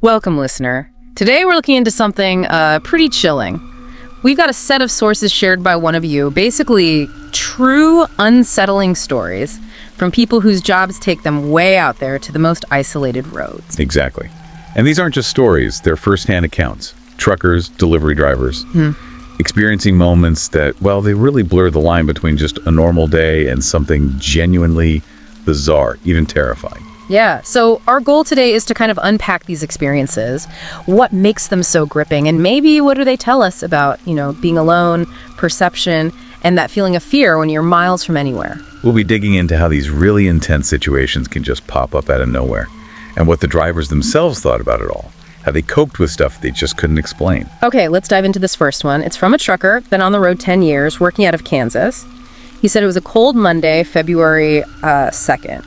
Welcome, listener. Today we're looking into something pretty chilling. We've got a set of sources shared by one of you, basically true unsettling stories from people whose jobs take them way out there to the most isolated roads. Exactly. And these aren't just stories, they're first-hand accounts. Truckers, delivery drivers, experiencing moments that, well, they really blur the line between just a normal day and something genuinely bizarre, even terrifying. Yeah, so our goal today is to kind of unpack these experiences, what makes them so gripping, and maybe what do they tell us about, being alone, perception, and that feeling of fear when you're miles from anywhere. We'll be digging into how these really intense situations can just pop up out of nowhere, and what the drivers themselves thought about it all, how they coped with stuff they just couldn't explain. Okay, let's dive into this first one. It's from a trucker, been on the road 10 years, working out of Kansas. He said it was a cold Monday, February 2nd.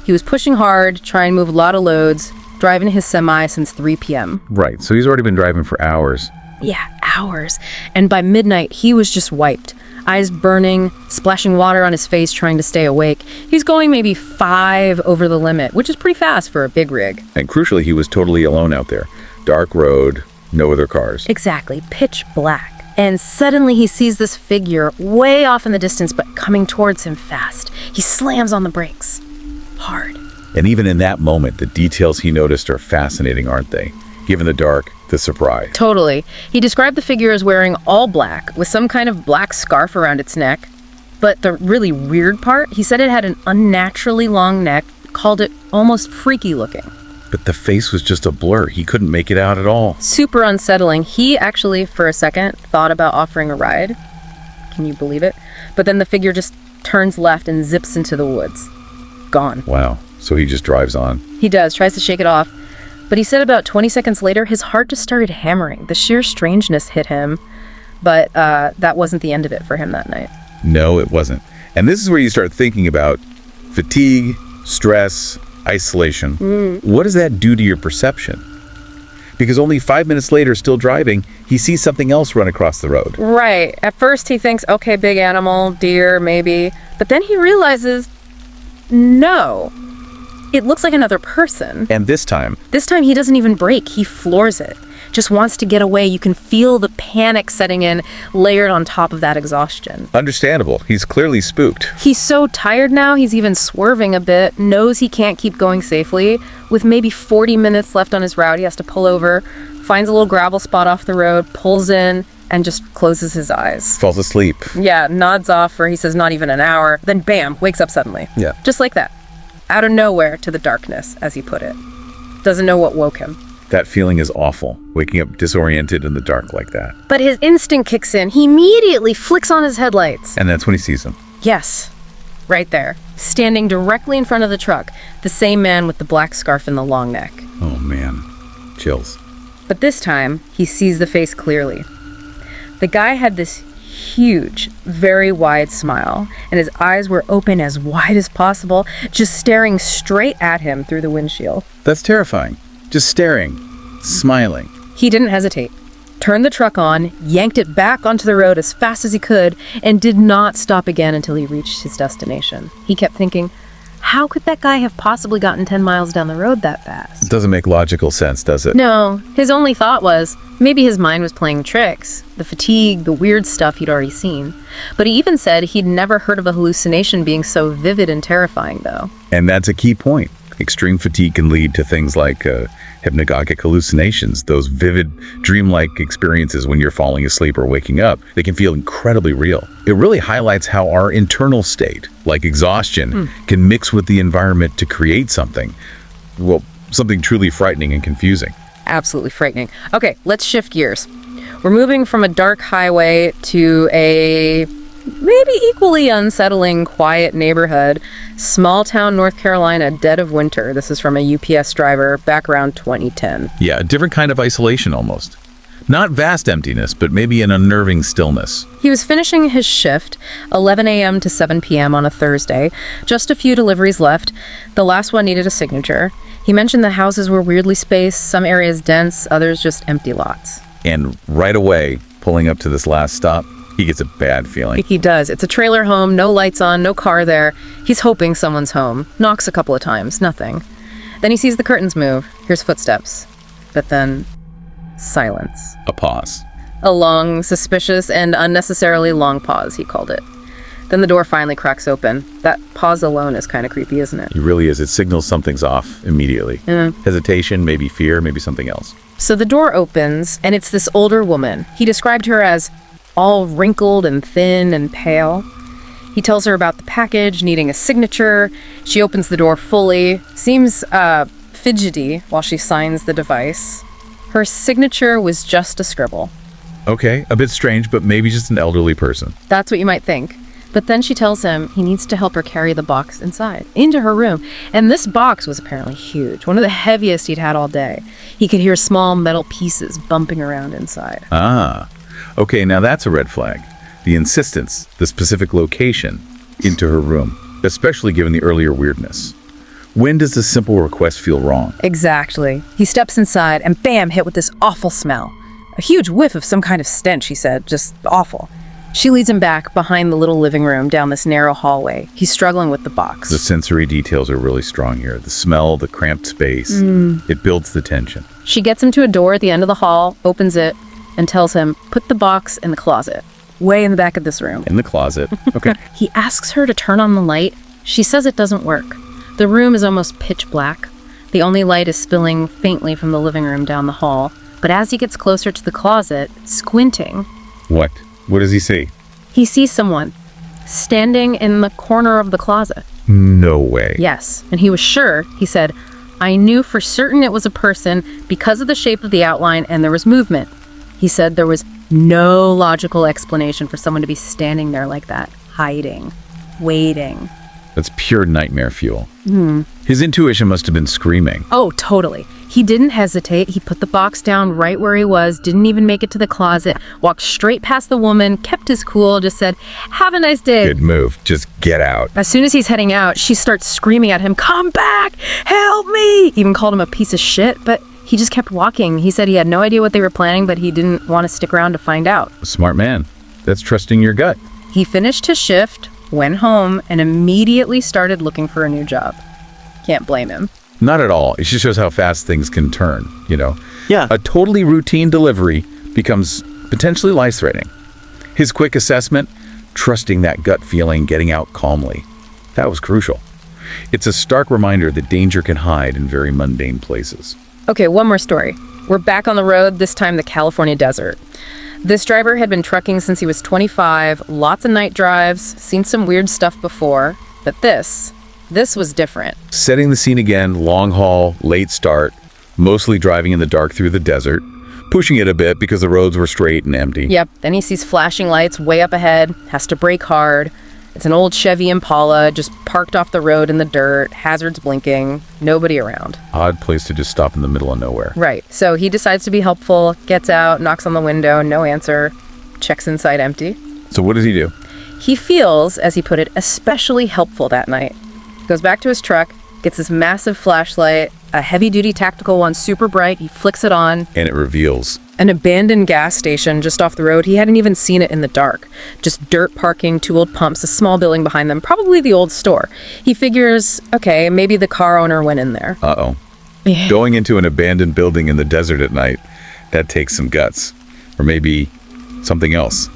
He was pushing hard, trying to move a lot of loads, driving his semi since 3 p.m. Right, so he's already been driving for hours. Yeah, hours. And by midnight, he was just wiped. Eyes burning, splashing water on his face, trying to stay awake. He's going maybe 5 over the limit, which is pretty fast for a big rig. And crucially, he was totally alone out there. Dark road, no other cars. Exactly, pitch black. And suddenly he sees this figure way off in the distance, but coming towards him fast. He slams on the brakes. Hard. And even in that moment, the details he noticed are fascinating, aren't they? Given the dark, the surprise. Totally. He described the figure as wearing all black, with some kind of black scarf around its neck. But the really weird part, he said it had an unnaturally long neck, called it almost freaky looking. But the face was just a blur. He couldn't make it out at all. Super unsettling. He actually, for a second, thought about offering a ride. Can you believe it? But then the figure just turns left and zips into the woods. Gone. Wow. So he just drives on. He does, tries to shake it off. But he said about 20 seconds later, his heart just started hammering. The sheer strangeness hit him. But that wasn't the end of it for him that night. No, it wasn't. And this is where you start thinking about fatigue, stress, isolation. What does that do to your perception? Because only 5 minutes later, still driving, he sees something else run across the road. Right. At first he thinks, okay, big animal, deer, maybe. But then he realizes, no, it looks like another person. And this time he doesn't even brake. He floors it. Just wants to get away. You can feel the panic setting in, layered on top of that exhaustion. Understandable. He's clearly spooked. He's so tired now, he's even swerving a bit, knows he can't keep going safely. With maybe 40 minutes left on his route, he has to pull over, finds a little gravel spot off the road, pulls in, and just closes his eyes. Falls asleep. Yeah, nods off for, he says, not even an hour. Then bam, wakes up suddenly. Yeah. Just like that. Out of nowhere to the darkness, as he put it. Doesn't know what woke him. That feeling is awful, waking up disoriented in the dark like that. But his instinct kicks in. He immediately flicks on his headlights. And that's when he sees him. Yes, right there. Standing directly in front of the truck. The same man with the black scarf and the long neck. Oh man, chills. But this time, he sees the face clearly. The guy had this huge, very wide smile, and his eyes were open as wide as possible, just staring straight at him through the windshield. That's terrifying. Just staring, smiling. He didn't hesitate. Turned the truck on, yanked it back onto the road as fast as he could, and did not stop again until he reached his destination. He kept thinking, how could that guy have possibly gotten 10 miles down the road that fast? It doesn't make logical sense, does it? No, his only thought was, maybe his mind was playing tricks, the fatigue, the weird stuff he'd already seen. But he even said he'd never heard of a hallucination being so vivid and terrifying, though. And that's a key point. Extreme fatigue can lead to things like hypnagogic hallucinations, those vivid, dreamlike experiences when you're falling asleep or waking up. They can feel incredibly real. It really highlights how our internal state, like exhaustion, can mix with the environment to create something truly frightening and confusing. Absolutely frightening. Okay, let's shift gears. We're moving from a dark highway to a maybe equally unsettling, quiet neighborhood. Small town, North Carolina, dead of winter. This is from a UPS driver back around 2010. Yeah, a different kind of isolation almost. Not vast emptiness, but maybe an unnerving stillness. He was finishing his shift, 11 a.m. to 7 p.m. on a Thursday. Just a few deliveries left. The last one needed a signature. He mentioned the houses were weirdly spaced, some areas dense, others just empty lots. And right away, pulling up to this last stop, he gets a bad feeling. He does. It's a trailer home, no lights on, no car there. He's hoping someone's home. Knocks a couple of times, nothing. Then he sees the curtains move. Hears footsteps. But then, silence. A pause. A long, suspicious, and unnecessarily long pause, he called it. Then the door finally cracks open. That pause alone is kind of creepy, isn't it? It really is. It signals something's off immediately. Yeah. Hesitation, maybe fear, maybe something else. So the door opens, and it's this older woman. He described her as all wrinkled and thin and pale. He tells her about the package, needing a signature. She opens the door fully, seems fidgety while she signs the device. Her signature was just a scribble. Okay, a bit strange, but maybe just an elderly person. That's what you might think. But then she tells him he needs to help her carry the box inside, into her room. And this box was apparently huge, one of the heaviest he'd had all day. He could hear small metal pieces bumping around inside. Ah, okay, now that's a red flag. The insistence, the specific location, into her room, especially given the earlier weirdness. When does this simple request feel wrong? Exactly. He steps inside and bam, hit with this awful smell. A huge whiff of some kind of stench, he said, just awful. She leads him back behind the little living room down this narrow hallway. He's struggling with the box. The sensory details are really strong here. The smell, the cramped space, it builds the tension. She gets him to a door at the end of the hall, opens it, and tells him, put the box in the closet, way in the back of this room. In the closet. Okay. He asks her to turn on the light. She says it doesn't work. The room is almost pitch black. The only light is spilling faintly from the living room down the hall. But as he gets closer to the closet, squinting... What? What does he see? He sees someone standing in the corner of the closet. No way. Yes, and he was sure. He said, I knew for certain it was a person because of the shape of the outline and there was movement. He said there was no logical explanation for someone to be standing there like that, hiding, waiting. That's pure nightmare fuel. His intuition must have been screaming. Oh, totally. He didn't hesitate. He put the box down right where he was, didn't even make it to the closet, walked straight past the woman, kept his cool, just said, have a nice day. Good move. Just get out. As soon as he's heading out, she starts screaming at him, come back, help me. Even called him a piece of shit, but he just kept walking. He said he had no idea what they were planning, but he didn't want to stick around to find out. Smart man. That's trusting your gut. He finished his shift, went home, and immediately started looking for a new job. Can't blame him. Not at all. It just shows how fast things can turn, you know? Yeah. A totally routine delivery becomes potentially life-threatening. His quick assessment, trusting that gut feeling, getting out calmly. That was crucial. It's a stark reminder that danger can hide in very mundane places. Okay, one more story. We're back on the road, this time the California desert. This driver had been trucking since he was 25, lots of night drives, seen some weird stuff before, but this was different. Setting the scene again, long haul, late start, mostly driving in the dark through the desert, pushing it a bit because the roads were straight and empty. Yep, then he sees flashing lights way up ahead, has to brake hard. It's an old Chevy Impala, just parked off the road in the dirt, hazards blinking, nobody around. Odd place to just stop in the middle of nowhere. Right, so he decides to be helpful, gets out, knocks on the window, no answer, checks inside empty. So what does he do? He feels, as he put it, especially helpful that night. Goes back to his truck, gets this massive flashlight, a heavy-duty tactical one, super bright. He flicks it on. And it reveals An abandoned gas station just off the road. He hadn't even seen it in the dark. Just dirt parking, 2 old pumps, a small building behind them, probably the old store. He figures, okay, maybe the car owner went in there. Uh-oh. Going into an abandoned building in the desert at night, that takes some guts. Or maybe something else.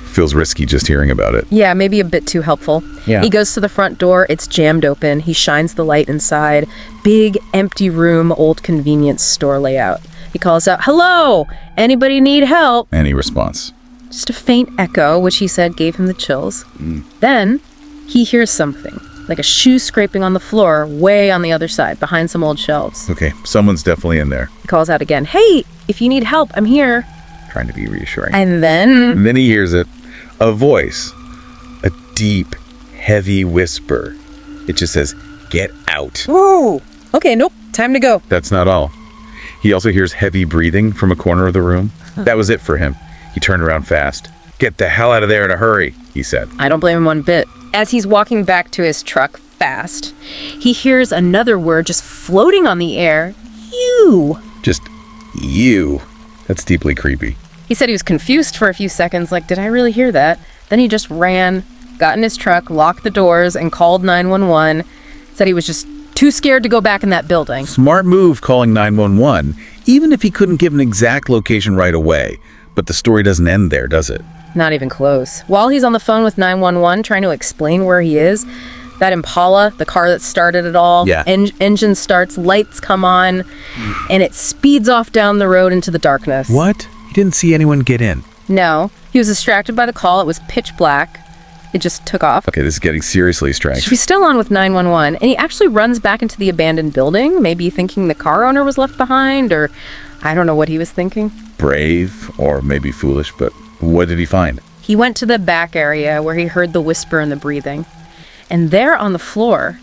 Feels risky just hearing about it. Yeah, maybe a bit too helpful. Yeah. He goes to the front door. It's jammed open. He shines the light inside. Big, empty room, old convenience store layout. He calls out, hello, anybody need help? Any response? Just a faint echo, which he said gave him the chills. Then he hears something, like a shoe scraping on the floor way on the other side, behind some old shelves. Okay, someone's definitely in there. He calls out again, hey, if you need help, I'm here. Trying to be reassuring. And then... And then he hears it. A voice. A deep, heavy whisper. It just says, get out. Whoa! Okay, nope, time to go. That's not all. He also hears heavy breathing from a corner of the room. That was it for him. He turned around fast. Get the hell out of there in a hurry, he said. I don't blame him one bit. As he's walking back to his truck fast, he hears another word just floating on the air. You. Just, you. That's deeply creepy. He said he was confused for a few seconds, like, did I really hear that? Then he just ran, got in his truck, locked the doors, and called 911. Said he was just too scared to go back in that building. Smart move calling 911, even if he couldn't give an exact location right away. But the story doesn't end there, does it? Not even close. While he's on the phone with 911 trying to explain where he is, that Impala, the car that started it all, Yeah. engine starts, lights come on, and it speeds off down the road into the darkness. What? He didn't see anyone get in. No, he was distracted by the call. It was pitch black. It just took off. Okay, this is getting seriously strange. He's still on with 911, and he actually runs back into the abandoned building, maybe thinking the car owner was left behind, or I don't know what he was thinking. Brave, or maybe foolish, but what did he find? He went to the back area where he heard the whisper and the breathing. And there on the floor,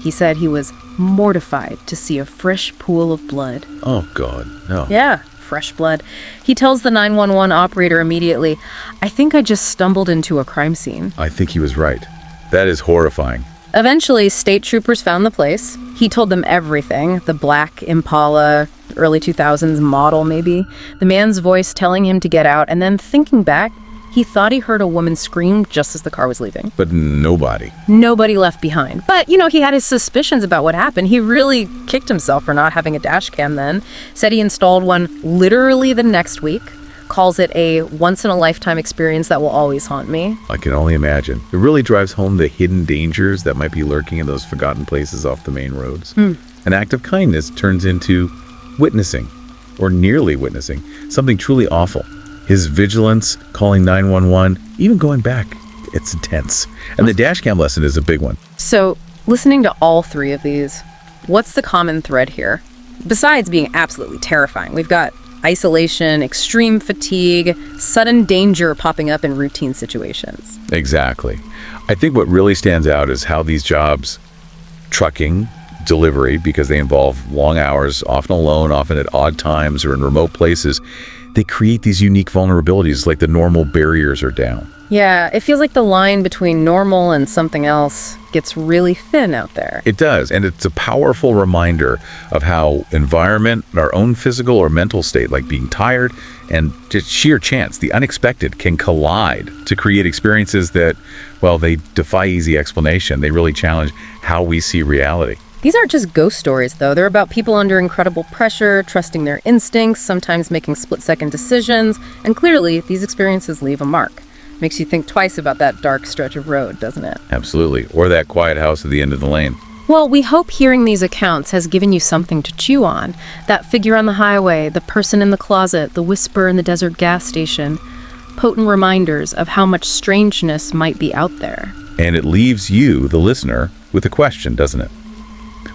he said he was mortified to see a fresh pool of blood. Oh, God, no. Yeah, fresh blood. He tells the 911 operator immediately, "I think I just stumbled into a crime scene." I think he was right. That is horrifying. Eventually, state troopers found the place. He told them everything. The black Impala, early 2000s model maybe. The man's voice telling him to get out, and then thinking back, he thought he heard a woman scream just as the car was leaving. But nobody. Nobody left behind. But, he had his suspicions about what happened. He really kicked himself for not having a dash cam then. Said he installed one literally the next week. Calls it a once-in-a-lifetime experience that will always haunt me. I can only imagine. It really drives home the hidden dangers that might be lurking in those forgotten places off the main roads. An act of kindness turns into witnessing, or nearly witnessing, something truly awful. His vigilance, calling 911, even going back, it's intense. And the dashcam lesson is a big one. So, listening to all three of these, what's the common thread here? Besides being absolutely terrifying, we've got isolation, extreme fatigue, sudden danger popping up in routine situations. Exactly. I think what really stands out is how these jobs, trucking, delivery, because they involve long hours, often alone, often at odd times or in remote places, they create these unique vulnerabilities, like the normal barriers are down. Yeah, it feels like the line between normal and something else gets really thin out there. It does, and it's a powerful reminder of how environment, our own physical or mental state, like being tired, and just sheer chance, the unexpected, can collide to create experiences that, well, they defy easy explanation. They really challenge how we see reality. These aren't just ghost stories, though. They're about people under incredible pressure, trusting their instincts, sometimes making split-second decisions, and clearly, these experiences leave a mark. Makes you think twice about that dark stretch of road, doesn't it? Absolutely. Or that quiet house at the end of the lane. Well, we hope hearing these accounts has given you something to chew on. That figure on the highway, the person in the closet, the whisper in the desert gas station. Potent reminders of how much strangeness might be out there. And it leaves you, the listener, with a question, doesn't it?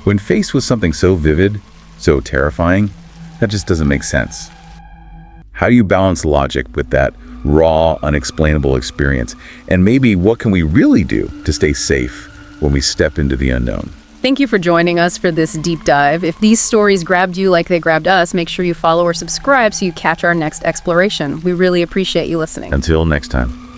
When faced with something so vivid, so terrifying, that just doesn't make sense. How do you balance logic with that raw, unexplainable experience? And maybe what can we really do to stay safe when we step into the unknown? Thank you for joining us for this deep dive. If these stories grabbed you like they grabbed us, make sure you follow or subscribe so you catch our next exploration. We really appreciate you listening. Until next time.